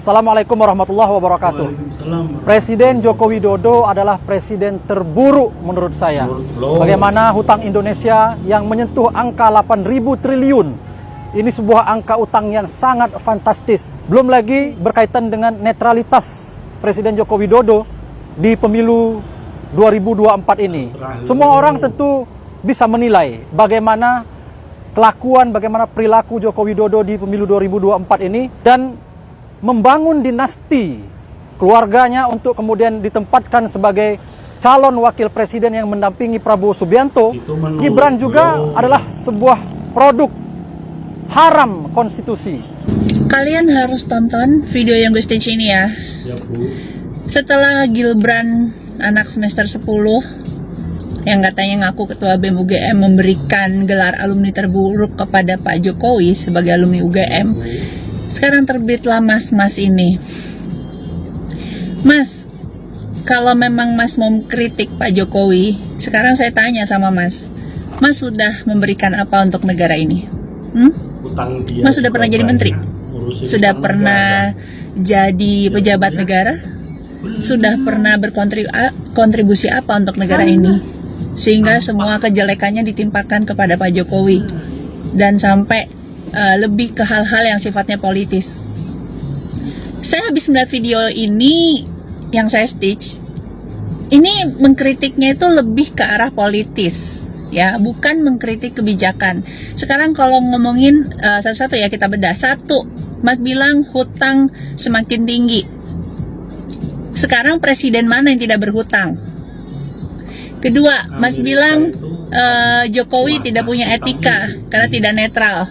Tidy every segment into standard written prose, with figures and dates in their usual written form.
Assalamualaikum warahmatullahi wabarakatuh. Presiden Joko Widodo adalah presiden terburuk menurut saya. Bagaimana hutang Indonesia yang menyentuh angka 8.000 triliun. Ini sebuah angka utang yang sangat fantastis. Belum lagi berkaitan dengan netralitas Presiden Joko Widodo di pemilu 2024 ini. Semua orang tentu bisa menilai bagaimana kelakuan, bagaimana perilaku Joko Widodo di pemilu 2024 ini, dan membangun dinasti keluarganya untuk kemudian ditempatkan sebagai calon wakil presiden yang mendampingi Prabowo Subianto. Gibran juga adalah sebuah produk haram konstitusi. Kalian harus tonton video yang gue stitch ini ya. Ya, Bu. Setelah Gibran anak semester 10 yang katanya ngaku ketua BEM UGM memberikan gelar alumni terburuk kepada Pak Jokowi sebagai alumni UGM, sekarang terbitlah mas-mas ini. Mas, kalau memang mas mau kritik Pak Jokowi, sekarang saya tanya sama mas, mas sudah memberikan apa untuk negara ini? Mas sudah pernah jadi menteri? Sudah pernah jadi pejabat negara? Sudah pernah berkontribusi apa untuk negara ini? Sehingga semua kejelekannya ditimpakan kepada Pak Jokowi, dan sampai lebih ke hal-hal yang sifatnya politis. Saya habis melihat video ini yang saya stitch, ini mengkritiknya itu lebih ke arah politis, ya, bukan mengkritik kebijakan. Sekarang kalau ngomongin satu-satu ya, kita bedah. Satu, Mas bilang hutang semakin tinggi. Sekarang presiden mana yang tidak berhutang? Kedua, Mas bilang Jokowi tidak punya etika karena tidak netral.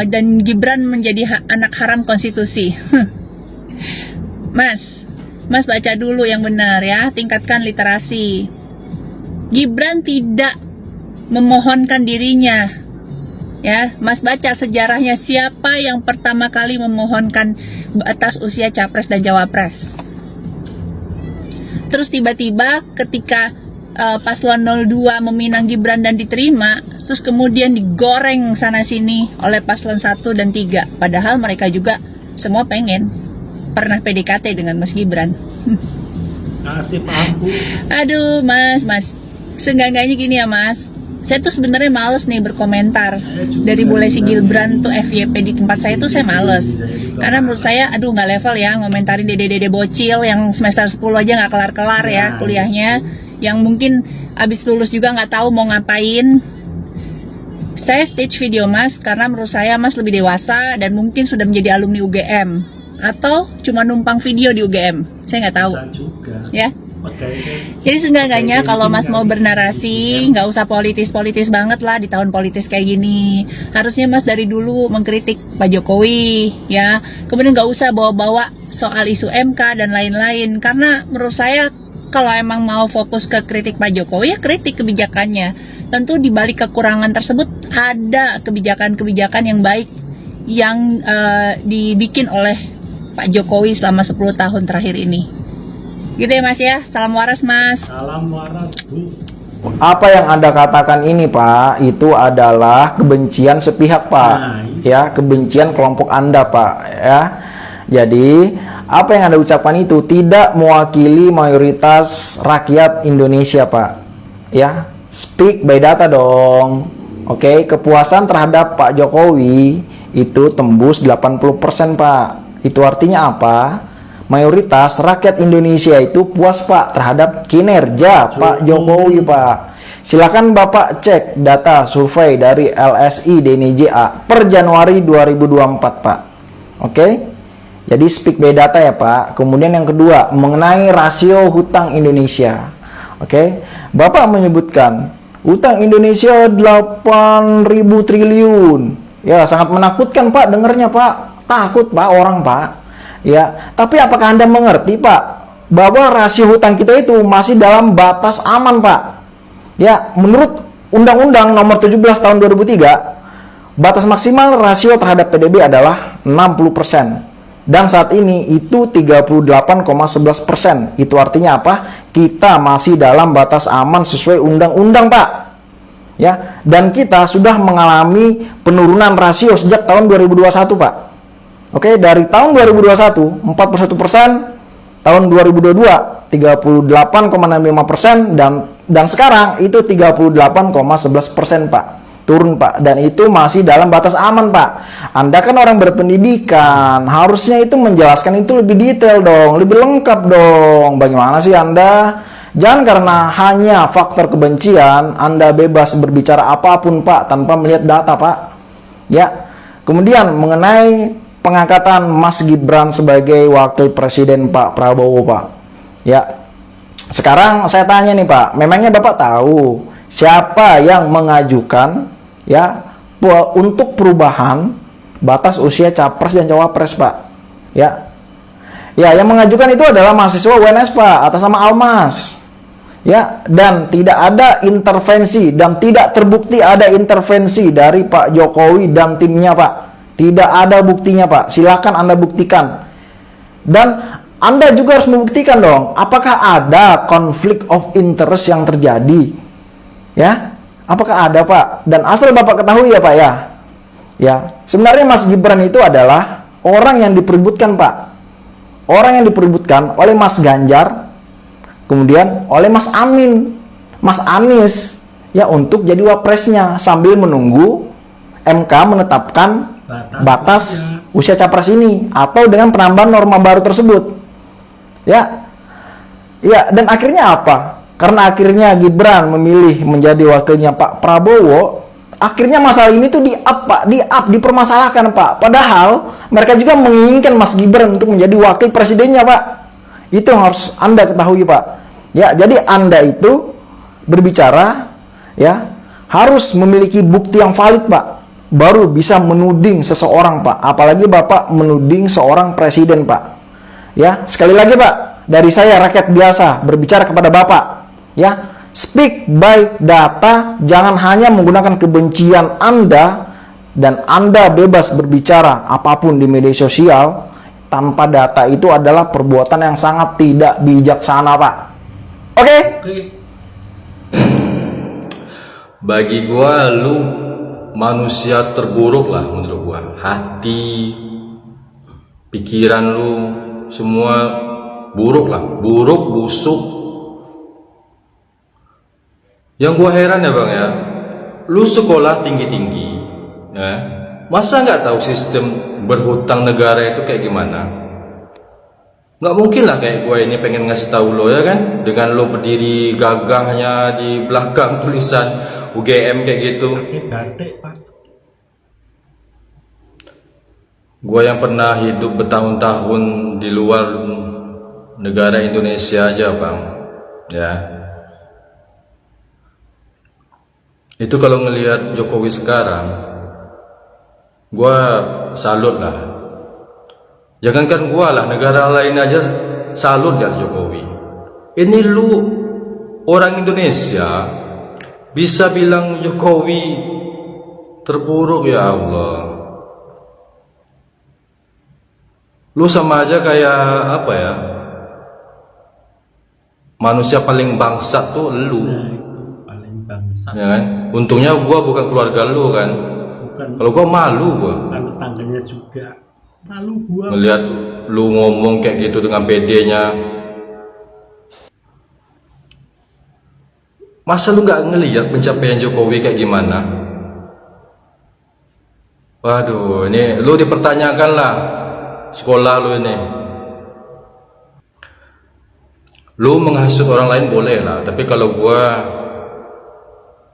Dan Gibran menjadi anak haram konstitusi. Mas baca dulu yang benar ya, tingkatkan literasi. Gibran tidak memohonkan dirinya, ya. Mas baca sejarahnya, siapa yang pertama kali memohonkan batas usia capres dan cawapres. Terus tiba-tiba ketika paslon 02 meminang Gibran dan diterima, terus kemudian digoreng sana-sini oleh paslon 1 dan 3. Padahal mereka juga semua pernah PDKT dengan Mas Gibran. Nasib aku. Aduh mas, seenggak-enggaknya gini ya mas, saya tuh sebenarnya males nih berkomentar. Dari mulai si Gibran tuh FYP di tempat saya tuh saya males. Karena menurut saya, aduh nggak level ya ngomentarin dede-dede bocil yang semester 10 aja nggak kelar-kelar ya kuliahnya, yang mungkin abis lulus juga nggak tahu mau ngapain. Saya stitch video mas karena menurut saya mas lebih dewasa dan mungkin sudah menjadi alumni UGM, atau cuma numpang video di UGM, saya nggak tahu ya. Jadi seenggaknya kalau mas mau bernarasi, nggak usah politis banget lah di tahun politis kayak gini. Harusnya mas dari dulu mengkritik Pak Jokowi ya, kemudian nggak usah bawa-bawa soal isu MK dan lain-lain. Karena menurut saya kalau emang mau fokus ke kritik Pak Jokowi, ya kritik kebijakannya. Tentu di balik kekurangan tersebut ada kebijakan-kebijakan yang baik yang dibikin oleh Pak Jokowi selama 10 tahun terakhir ini. Gitu ya mas ya, salam waras mas. Salam waras Bu. Apa yang Anda katakan ini Pak, itu adalah kebencian sepihak Pak. Ya, kebencian kelompok Anda Pak ya. Jadi apa yang Anda ucapkan itu tidak mewakili mayoritas rakyat Indonesia Pak. Ya, speak by data dong. Oke, kepuasan terhadap Pak Jokowi itu tembus 80% Pak. Itu artinya apa? Mayoritas rakyat Indonesia itu puas Pak terhadap kinerja Pak Jokowi Pak. Silakan Bapak cek data survei dari LSI DNIJA per Januari 2024 Pak. Oke? Jadi speak by data ya Pak. Kemudian yang kedua, mengenai rasio hutang Indonesia. Oke? Bapak menyebutkan hutang Indonesia 8.000 triliun. Ya, sangat menakutkan Pak dengernya Pak. Takut Pak orang Pak. Ya, tapi apakah Anda mengerti Pak bahwa rasio hutang kita itu masih dalam batas aman Pak? Ya, menurut Undang-Undang Nomor 17 Tahun 2003, batas maksimal rasio terhadap PDB adalah 60%. Dan saat ini itu 38,11%. Itu artinya apa? Kita masih dalam batas aman sesuai undang-undang Pak. Ya, dan kita sudah mengalami penurunan rasio sejak tahun 2021 Pak. Oke, dari tahun 2021 41%, tahun 2022 38,65%, dan sekarang itu 38,11%, Pak. Turun, Pak. Dan itu masih dalam batas aman, Pak. Anda kan orang berpendidikan, harusnya itu menjelaskan itu lebih detail dong, lebih lengkap dong. Bagaimana sih Anda? Jangan karena hanya faktor kebencian Anda bebas berbicara apapun, Pak, tanpa melihat data, Pak. Ya. Kemudian mengenai pengangkatan Mas Gibran sebagai wakil presiden Pak Prabowo, Pak. Ya. Sekarang saya tanya nih, Pak, memangnya Bapak tahu siapa yang mengajukan ya untuk perubahan batas usia capres dan cawapres, Pak? Ya. Ya, yang mengajukan itu adalah mahasiswa UNS, Pak, atas nama Almas. Ya, dan tidak ada intervensi dan tidak terbukti ada intervensi dari Pak Jokowi dan timnya, Pak. Tidak ada buktinya, Pak. Silakan Anda buktikan. Dan Anda juga harus membuktikan dong, apakah ada konflik of interest yang terjadi? Ya, apakah ada, Pak? Dan asal Bapak ketahui ya, Pak, ya. Ya, sebenarnya Mas Gibran itu adalah orang yang diperebutkan, Pak. Orang yang diperebutkan oleh Mas Ganjar, kemudian oleh Mas Amin, Mas Anies, ya, untuk jadi wapresnya sambil menunggu MK menetapkan batas usia capres ini atau dengan penambahan norma baru tersebut. Ya. Ya, dan akhirnya apa? Karena akhirnya Gibran memilih menjadi wakilnya Pak Prabowo, akhirnya masalah ini tuh dipermasalahkan, Pak. Padahal mereka juga menginginkan Mas Gibran untuk menjadi wakil presidennya, Pak. Itu yang harus Anda ketahui, Pak. Ya, jadi Anda itu berbicara ya harus memiliki bukti yang valid, Pak. Baru bisa menuding seseorang, Pak. Apalagi Bapak menuding seorang presiden, Pak. Ya, sekali lagi, Pak, dari saya rakyat biasa berbicara kepada Bapak, ya, speak by data, jangan hanya menggunakan kebencian Anda, dan Anda bebas berbicara apapun di media sosial tanpa data. Itu adalah perbuatan yang sangat tidak bijaksana, Pak. Oke? Bagi gua lu manusia terburuk lah menurut gua. Hati, pikiran lu semua buruk lah, buruk, busuk. Yang gua heran ya, Bang, ya, lu sekolah tinggi-tinggi ya, masa nggak tahu sistem berhutang negara itu kayak gimana? Nggak mungkin lah kayak gue ini pengen ngasih tahu lo, ya kan, dengan lo berdiri gagahnya di belakang tulisan UGM kayak gitu. Batik, Pak. Gue yang pernah hidup bertahun-tahun di luar negara Indonesia aja, Bang, ya, itu kalau ngelihat Jokowi sekarang, gue salut lah. Jangankan gue lah, negara lain aja salut dari Jokowi. Ini lu orang Indonesia bisa bilang Jokowi terburuk, ya Allah. Lu sama aja kayak apa ya, manusia paling bangsat tuh lu. Nah, itu paling bangsat. Ya kan? Untungnya gua bukan keluarga lu kan. Bukan. Kalau gua malu gua. Bukan tetangganya juga. Malu gua. Melihat lu ngomong kayak gitu dengan PD-nya. Masa lu nggak ngelihat pencapaian Jokowi kayak gimana? Waduh, ini lu dipertanyakan lah sekolah lu ini. Lu menghasut orang lain boleh lah, tapi kalau gua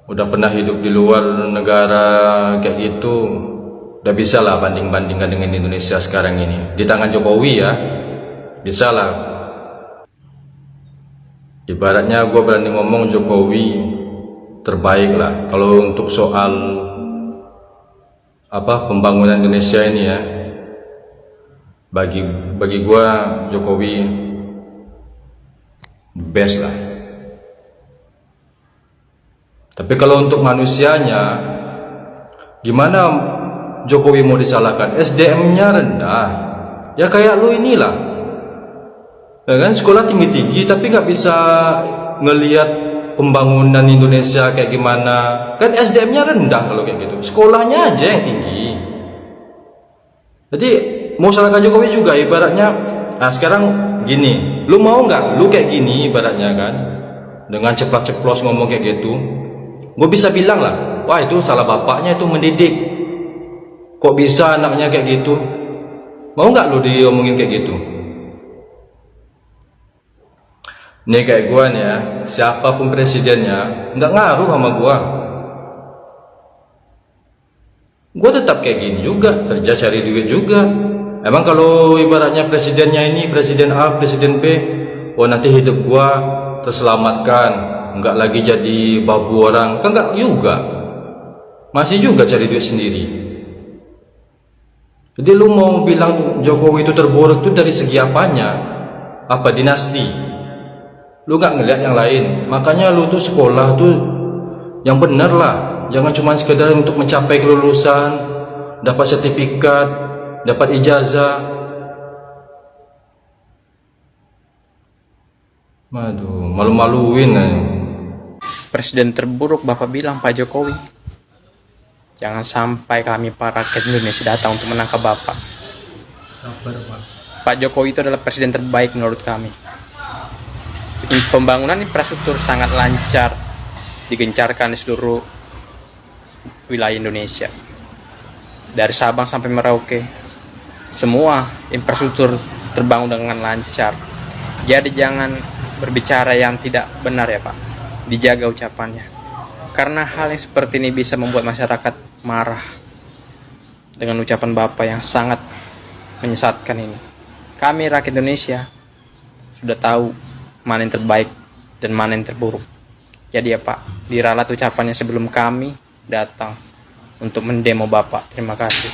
udah pernah hidup di luar negara kayak gitu, udah bisa lah banding-bandingkan dengan Indonesia sekarang ini. Di tangan Jokowi ya, bisa lah. Ibaratnya gue berani ngomong Jokowi terbaik lah. Kalau untuk soal apa pembangunan Indonesia ini ya, bagi gue Jokowi best lah. Tapi kalau untuk manusianya, gimana Jokowi mau disalahkan? SDM-nya rendah. Ya kayak lu inilah, ya kan, sekolah tinggi-tinggi tapi nggak bisa ngelihat pembangunan Indonesia kayak gimana. Kan SDM-nya rendah kalau kayak gitu. Sekolahnya aja yang tinggi. Jadi mau salahkan Jokowi juga ibaratnya. Nah sekarang gini, lu mau nggak lu kayak gini ibaratnya kan, dengan ceplos-ceplos ngomong kayak gitu, gue bisa bilang lah, wah itu salah bapaknya itu mendidik, kok bisa anaknya kayak gitu. Mau nggak lu diomongin kayak gitu? Nih kayak gua nih ya, siapapun presidennya nggak ngaruh sama gua. Gua tetap kayak gini juga, kerja cari duit juga. Emang kalau ibaratnya presidennya ini presiden A, presiden B, oh nanti hidup gua terselamatkan, nggak lagi jadi babu orang, kan nggak juga. Masih juga cari duit sendiri. Jadi lu mau bilang Jokowi itu terburuk itu dari segi apanya? Apa dinasti? Lu gak ngeliat yang lain. Makanya lu tuh sekolah tuh yang bener lah. Jangan cuma sekedar untuk mencapai kelulusan, dapat sertifikat, dapat ijazah. Aduh, malu-maluin. Presiden terburuk Bapak bilang Pak Jokowi. Jangan sampai kami para rakyat Indonesia datang untuk menangkap Bapak. Kabar Pak. Pak Jokowi itu adalah presiden terbaik menurut kami. Pembangunan infrastruktur sangat lancar, digencarkan di seluruh wilayah Indonesia. Dari Sabang sampai Merauke, semua infrastruktur terbangun dengan lancar. Jadi jangan berbicara yang tidak benar ya Pak. Dijaga ucapannya. Karena hal yang seperti ini bisa membuat masyarakat marah dengan ucapan Bapak yang sangat menyesatkan ini. Kami rakyat Indonesia sudah tahu mana yang terbaik dan mana yang terburuk. Jadi ya Pak, diralat ucapannya sebelum kami datang untuk mendemo Bapak. Terima kasih.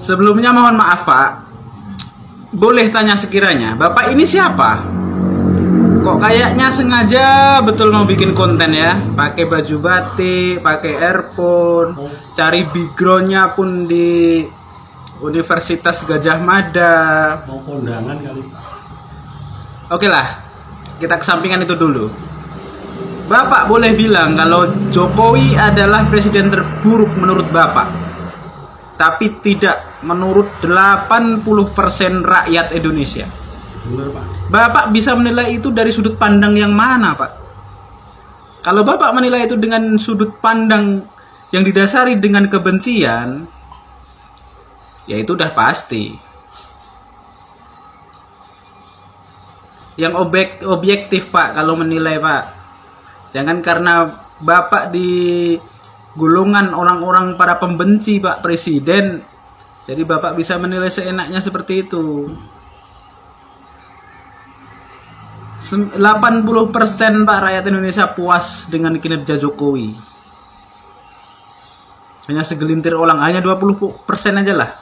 Sebelumnya mohon maaf Pak, boleh tanya sekiranya Bapak ini siapa? Kok kayaknya sengaja betul mau bikin konten ya, pakai baju batik, pakai earphone, cari backgroundnya pun di Universitas Gajah Mada. Mau kondangan kali Pak. Oke lah, kita kesampingan itu dulu. Bapak boleh bilang kalau Jokowi adalah presiden terburuk menurut Bapak, tapi tidak menurut 80% rakyat Indonesia. Benar Pak. Bapak bisa menilai itu dari sudut pandang yang mana Pak? Kalau Bapak menilai itu dengan sudut pandang yang didasari dengan kebencian, ya itu udah pasti. Yang objektif Pak kalau menilai Pak. Jangan karena Bapak di golongan orang-orang para pembenci Pak Presiden, jadi Bapak bisa menilai seenaknya seperti itu. 80% Pak rakyat Indonesia puas dengan kinerja Jokowi. Hanya segelintir orang, hanya 20% aja lah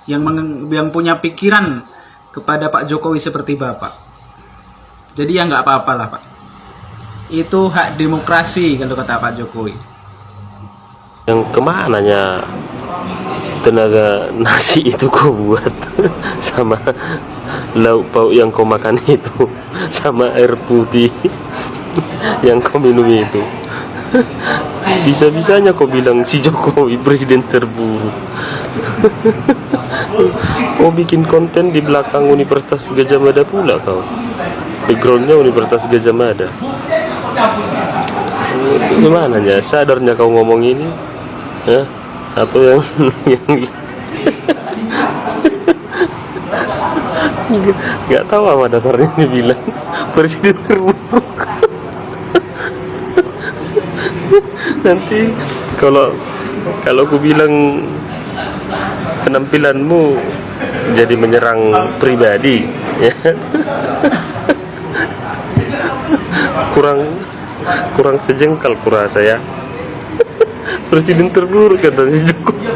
yang punya pikiran kepada Pak Jokowi seperti Bapak. Jadi ya nggak apa-apa lah Pak. Itu hak demokrasi kalau kata Pak Jokowi. Yang kemananya tenaga nasi itu kau buat sama lauk pauk yang kau makan itu sama air putih yang kau minum itu, bisa-bisanya kau bilang si Jokowi presiden terburuk. Kau bikin konten di belakang Universitas Gajah Mada pula kau, backgroundnya Universitas Gajah Mada. Gimana ya sadarnya kau ngomong ini ya? Atau yang nggak tahu apa dasarnya dibilang presiden terburuk. Nanti kalau aku bilang penampilanmu jadi menyerang pribadi ya. kurang sejengkal kurasa ya. Presiden terburuk katanya Jokowi.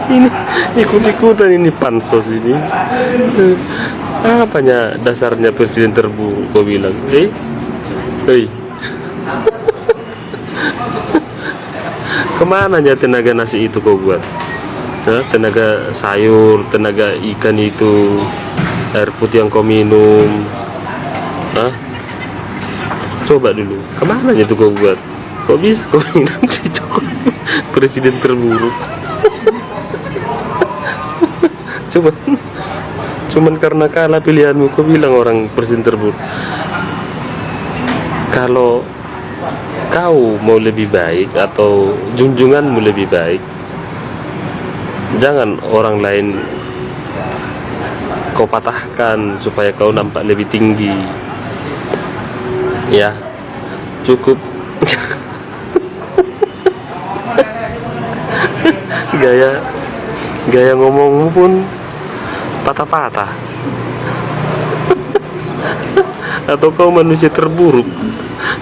Ini ikut-ikutan ini pansos ini. Apanya dasarnya presiden terburuk kau bilang? Kemananya tenaga nasi itu kau buat? Tenaga sayur, tenaga ikan itu, air putih yang kau minum. Coba dulu, kemana itu kau buat? Kok bisa kau bilang si Jokowi presiden terburuk? Cuman karena kalah pilihanmu kau bilang orang presiden terburuk. Kalau kau mau lebih baik atau junjunganmu lebih baik, jangan orang lain kau patahkan supaya kau nampak lebih tinggi. Ya, cukup. Gaya ngomongmu pun patah-patah. Atau kau manusia terburuk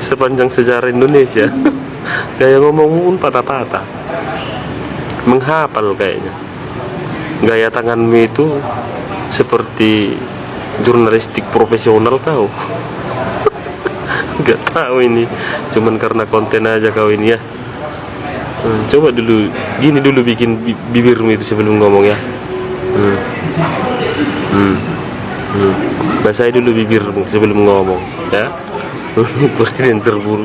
sepanjang sejarah Indonesia. Gaya ngomongmu pun patah-patah. Menghafal kayaknya. Gaya tanganmu itu seperti jurnalistik profesional kau. Gak tahu ini, cuman karena konten aja kau ini ya. Coba dulu, gini dulu bikin bibirmu itu sebelum ngomong ya. Basahi dulu bibirmu sebelum ngomong ya. Presiden terburuk.